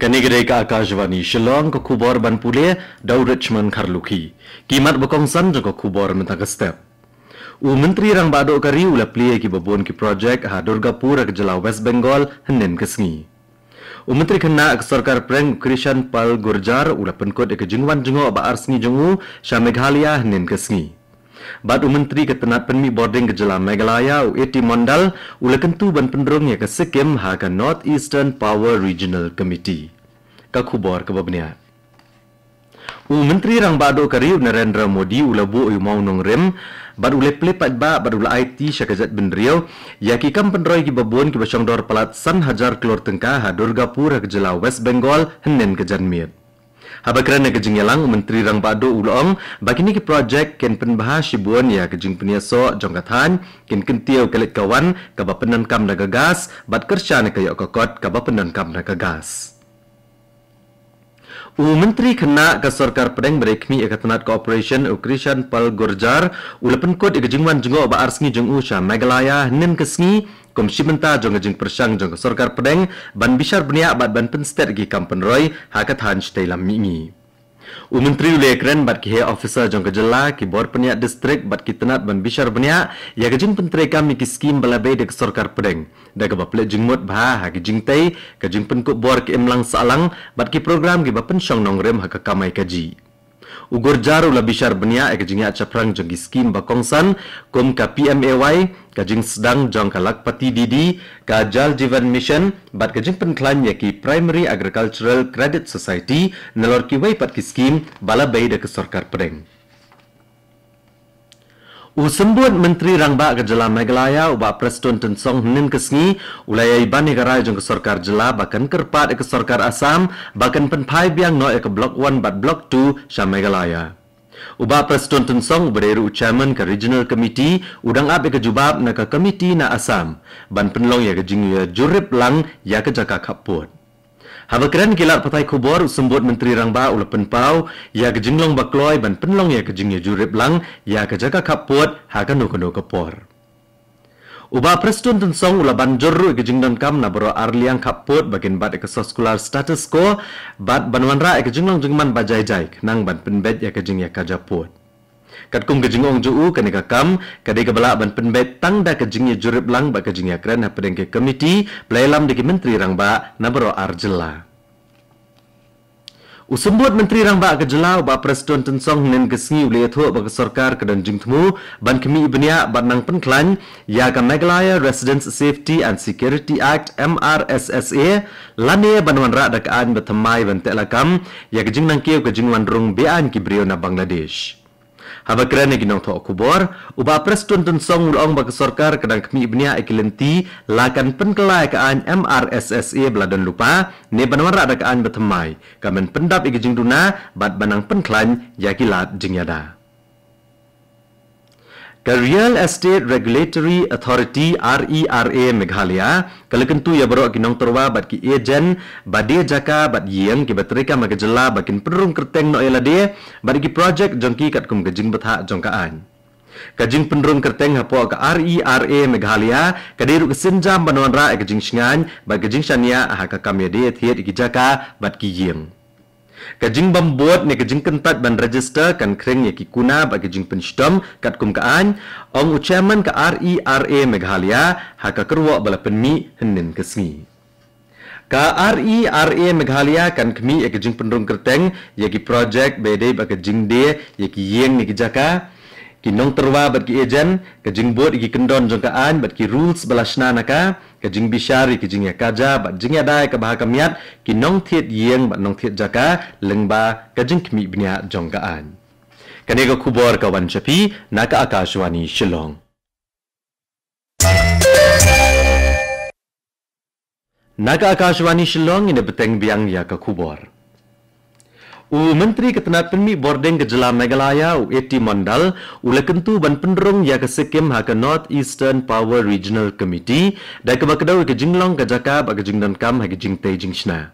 Kanigere ka Akashvani Shillong ko kubor ban pule Daud Richmond Karluki. Kimat bakongsan jo ko kubor mentang step. Menteri rang bado kari ula plie ki babon ki project ha Durgapur ke jela West Bengal henen kesngi. Menteri kena ke sarkar preng Krishan Pal Gurjar ula penkot ke jingwan jengo ba arsngi jengu sha Meghalaya henen kesngi. Bad menteri ke tenat penmi boarding ke jela Meghalaya eti mondal ula kentu ban pendrong ya ke Sikkim ha ke North Eastern Power Regional Committee. Ka khubor ke babnia. Menteri rang bado kari Narendra Modi ula bu mau nong rem bad ule plepat ba bad ula IT syakazat bin Riau ya ki kam pendroi ki babon ki basang dor palat san hajar kelor tengka ha Durgapur ke jela West Bengal henen ke janmiet. Habakran ke jingyalang menteri rang bado ulong bakini ki project ken penbahas sibuan ya ke jing peniaso jongkathan ken kentiau kelit kawan ka bapenan kam na gagas bad kersya ne kayo kokot ka bapenan kam na gagas. Menteri kena ke sarkar pedeng berekmi ekatanat cooperation Krishan Pal Gurjar ulapan kot ikajingwan jengo ba arsngi jeng usha Meghalaya nen kesngi komisi menta jong jeng persang jong sarkar pedeng ban bishar benia bat ban penstet gi kampen roy hakat hanch tailam mingi. Menteri ule keren bat ki officer jong kejela ki bor penia distrik bat ki tenat ban bishar benia ya kejing pentre kami ki skim balabe de sarkar pedeng da ka baple jingmot ba ha ki jingtai ka jing penkut bor ki emlang salang bat ki program ki bapen syong nongrem ha ka kamai kaji. Gurjar ula bishar benia e kejing ya chaprang jong ki skim bakongsan kom ka PMAY ka jing sedang jong ka lakpati didi ka Jal Jivan Mission bat ka jing penklan ya ki Primary Agricultural Credit Society nalor ki wai pat ki skim balabai de ke sarkar pedeng. Sembut menteri rangba ke jela Meghalaya uba Preston Tensong henen kesngi ulai ban negara jong ke sarkar jela bahkan kerpat ke sarkar Assam bahkan penpai biang no ke blok 1 bat blok 2 sha Meghalaya. Uba Preston Tensong bereru chairman ke regional committee udang ab ke jubab na ke committee na Assam ban penlong ya ke jing ya jurip lang ya ke jaka kaput. Habakran kilat patai kubor sembut menteri rangba ula penpau ya ke jinglong bakloi ban penlong ya ke jingnya jurip lang ya ke jaka kaput ha ke no kapor. Uba Preston Tensong ula ban jorru ke jingdon kam na bro arliang kaput bagian bat ke sekolah status quo bat banwanra ke jinglong jingman bajai jai nang ban penbet ya ke jing ya kajaput. Kat kum ke jingong juu ke neka kam kadai ke balak ban penbet tang da ke jingnya jurip lang ba ke jingya keren ha pedeng ke komiti pelayalam de ke menteri rangba na bro arjela. Sembut menteri rangba ke jela ba Preston Tensong nen kesngi ule tho ba ke sarkar ke dan jingtmu ban kemi ibnia ban nang penklan ya ke Meghalaya Residents Safety and Security Act MRSSA lane banwan ra da kaan betamai ban telakam ya ke jing nang keu ke jingwan rung bean ki brio na Bangladesh. Habakran ne ginong tho kubor uba Preston Tensong ulong ba ke sarkar kedang kemi ibnia ekilenti lakan penkelai kaan MRSSA beladan lupa ne banwara da kaan betamai kamen pendap igijing duna bat banang penklan yakilat jingyada. Ke Real Estate Regulatory Authority RERA Meghalaya kalakentu ya barok ginong terwa bat ki ejen bade jaka bat yeng ki batrika magajela bakin perung kerteng no elade bat ki project jongki kat kum gejing betha jongkaan. Kajing penrung kerteng hapo ke RERA Meghalaya kadiru kesenjam banwanra kajing shingan bat kajing shania ha ka kamyade thiet ki jaka bat ki yeng. Kajing bambot ne kajing kentat ban register kan kreng ya ki kuna ba kajing penstom kat kum kaan ong chairman ke RERA Meghalaya ha ka kerwa bala penmi henen kesngi. Ka RERA Meghalaya kan kemi ya kajing penrung kerteng ya ki project bede ba kajing de ya ki yeng ni ki jaka kinong terwa bat ki ejen kajing bot ki kendon jongkaan bat ki rules balasna naka kajing bishari kajing ya kaja bat jing ya dai ka bahaka miat kinong thiet yeng bat nong thiet jaka lengba kajing kemi bnia jongkaan. Kanega kubor kawan chapi naka Akashvani Shillong. Naka Akashvani Shillong ini beteng biang ya ka kubor. Menteri ketenat penmi boarding ke jela Meghalaya eti mondal ula kentu ban pendrong ya ke Sikkim ha ke North Eastern Power Regional Committee da ke bakadau ke jinglong ke jaka ba ke jingdan kam ha ke jingtai jingshna.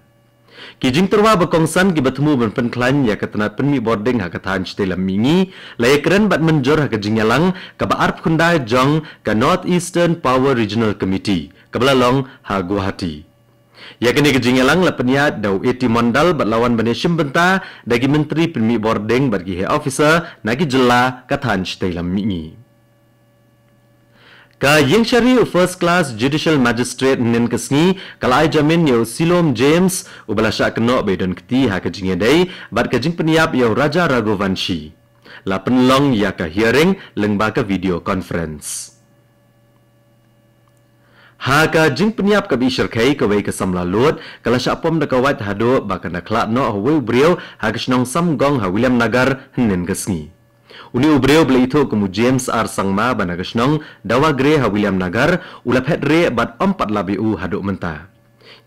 Ki jing terwa bakongsan ki batemu ban penklan ya ketenat penmi boarding ha ke tan chtelam mingi lai keren bat menjor ha ke jingyalang ke ba arp khundai jong ke North Eastern Power Regional Committee ke belalong ha Guwahati. Ya kini kejingelang lapeniat dau eti mondal berlawan bani Shimbenta dagi menteri penmi boarding bagi head officer nagi jela katan shtailam mingi. Ka yang syari first class judicial magistrate nen kesni kalai jamin yo Silom James ubala syak kenok bedon keti ha kejinge dai bad kejing peniap yo Raja Raghuvanshi. La penlong ya ka hearing lengba ka video conference. Haka jing peniap ka bishar kai ka wei ka samla lot kala syapom da kawat hado bakan da klak no hawe ubreo ha kisnong samgong ha William Nagar nen kesni. Uni ubreo bela itu kemu James R Sangma bana kisnong dawa gre ha William Nagar ulap het re bad 4 labi u hado menta.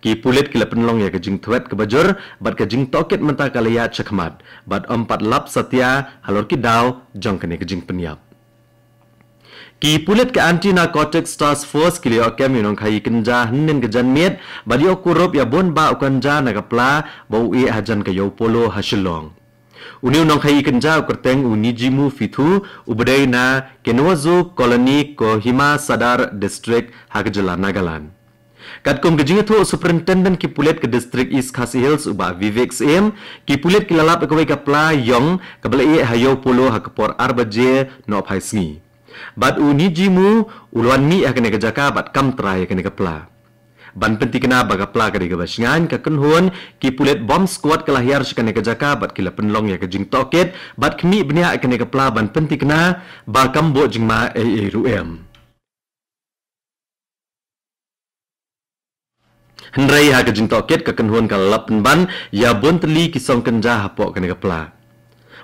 Ki pulit kila penlong ya ka jing tuet ka bajur bad ka jing toket menta kalaya chakmat bad 4 lap satya halor ki daw jong kene ka jing peniap. Ki pulit ke anti-narcotics task force kili okem yunong khai kenja hnen ke janmiet badi okurup ya bon ba ukanja nakapla bau e hajan ke polo hasilong. Uni unong khai kenja ukerteng uni jimu fitu ubedai na Kenwazu koloni Kohima Sadar district Hagajala Nagaland. Kat kum kejing itu superintendent ki pulit ke district East Khasi Hills uba Vivek Sim ki pulit kilalap ke kapla yong kabla e hayo polo hakapor arbaje no phaisngi. Bad uni jimu uluan mi akan jaka bad kam trai akan kepla. Ban penti kena baga pla kadi kabasngan ka kenhun ki pulit bom squad kelahiar sekan jaka bad kila penlong ya kejing toket bad kemi benia akan kepla ban penti kena ba kambo jingma ruem. Hendrai ha kejing toket ka kenhun ka lapen ban ya bonteli kisong kenja hapok akan kepla.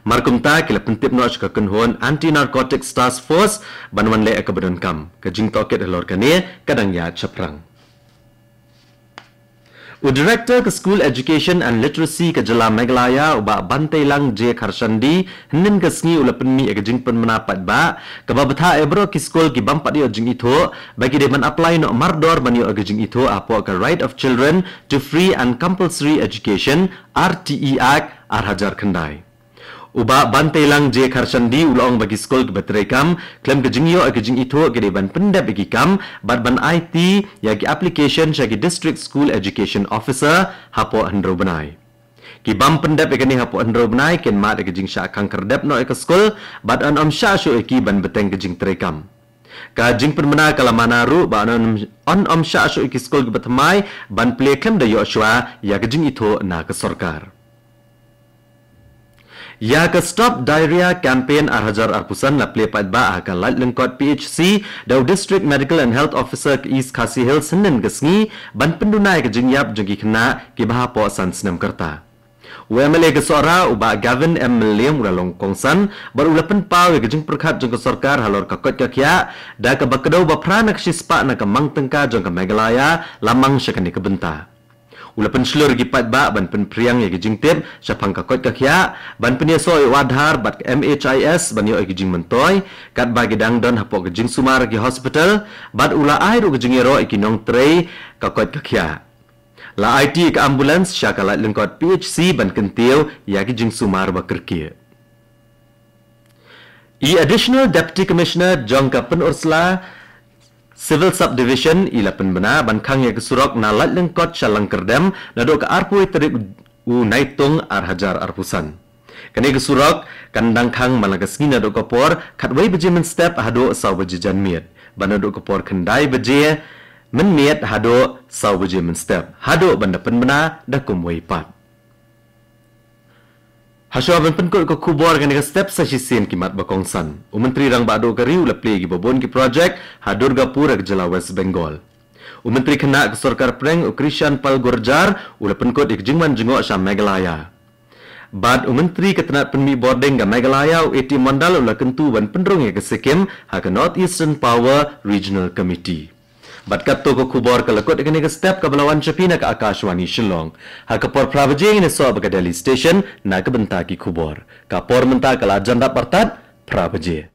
Markumta kila pentip no ka kenhon anti-narcotics task force banwan le ka badan kam kajing toket halor kane kadang ya chaprang. U director ke school education and literacy ke Jela Meghalaya uba Bantailang J Kharshandi hnen ke sngi ulapen mi kajing pen menapat ba ka babtha ebro ki school ki bampat yo jing ito bagi de man apply no mardor ban yo kajing ito apo ka right of children to free and compulsory education RTE Act arhajar khandai. Uba Bantailang J Kharshandi ulong bagi skol ke batrekam klaim ke jingyo ke jing itu ke deban pendap bagi kam bad ban IT ya ki application syagi district school education officer hapo hendro benai ki bam pendap ke ni hapo hendro benai ken mat ke jing sya kang kerdap no ke skol bad an om sya syu ki ban beteng ke jing trekam ka jing penmena kala manaru ba on om sya syu ki skol ke batmai ban play klaim da yo shwa ya ke jing itu na ke sarkar. Ya ke stop diarrhea campaign arhajar arpusan la play pat ba akan lat lengkot PHC dau district medical and health officer ke East Khasi Hills senen kesngi ban pendunai ke jingyap jengki kena ki bahapo san senam kerta. UMLA ke sora uba Gavin M William uralong kongsan baru ulapen pau ke jeng perkhat jeng ke sarkar halor kakot kakya da ke bakadau bapra nak sispa nak mang tengka jeng ke Meghalaya lamang syakani ke benta. Ulapan seluruh gipat ba ban pen priang ya gijing tip syapang kakot kakya ban penyeso wadhar bat MHIS ban yo gijing mentoy kat bagi dangdon hapo gijing sumar gi hospital bat ula air gijing ero ikinong tray kakot kakya la IT ke ambulans syakalat lengkot PHC ban kentil ya gijing sumar bakerki. Additional Deputy Commissioner Jongka Pen Ursula Civil Subdivision ila penbena bankang ya kesurok na lat lengkot syalang kerdam nado ke arpui terik u naitung arhajar arpusan. Kani kesurok kandang kang malagasngi nado kopor katway beje men step hado saw beje janmiet. Banado kopor kendai beje men miet hado saw beje men step. Hado banda penbena dakum way pat. Hasyo ban penkot ko kubor kan ka step sa sisin kimat bakongsan. Menteri rang bado ka riu lapli gi bobon ki project Hadurga Pura ke Jela West Bengal. Menteri kena ke sarkar preng Krishan Pal Gurjar ula penkot ik jingman jengok sa Meghalaya. Bad menteri ketenat penmi boarding ga Meghalaya eti mandal ula kentu ban pendrong ya ke Sikkim ha ke North Eastern Power Regional Committee. Bat kato ko kubor ka lakot ikani ka step ka balawan Chapina ka Akashwani Shillong. Ha ka por pravajing ni so ka Delhi Station na ka benta ki kubor. Ka por menta ka la janda partat pravaje.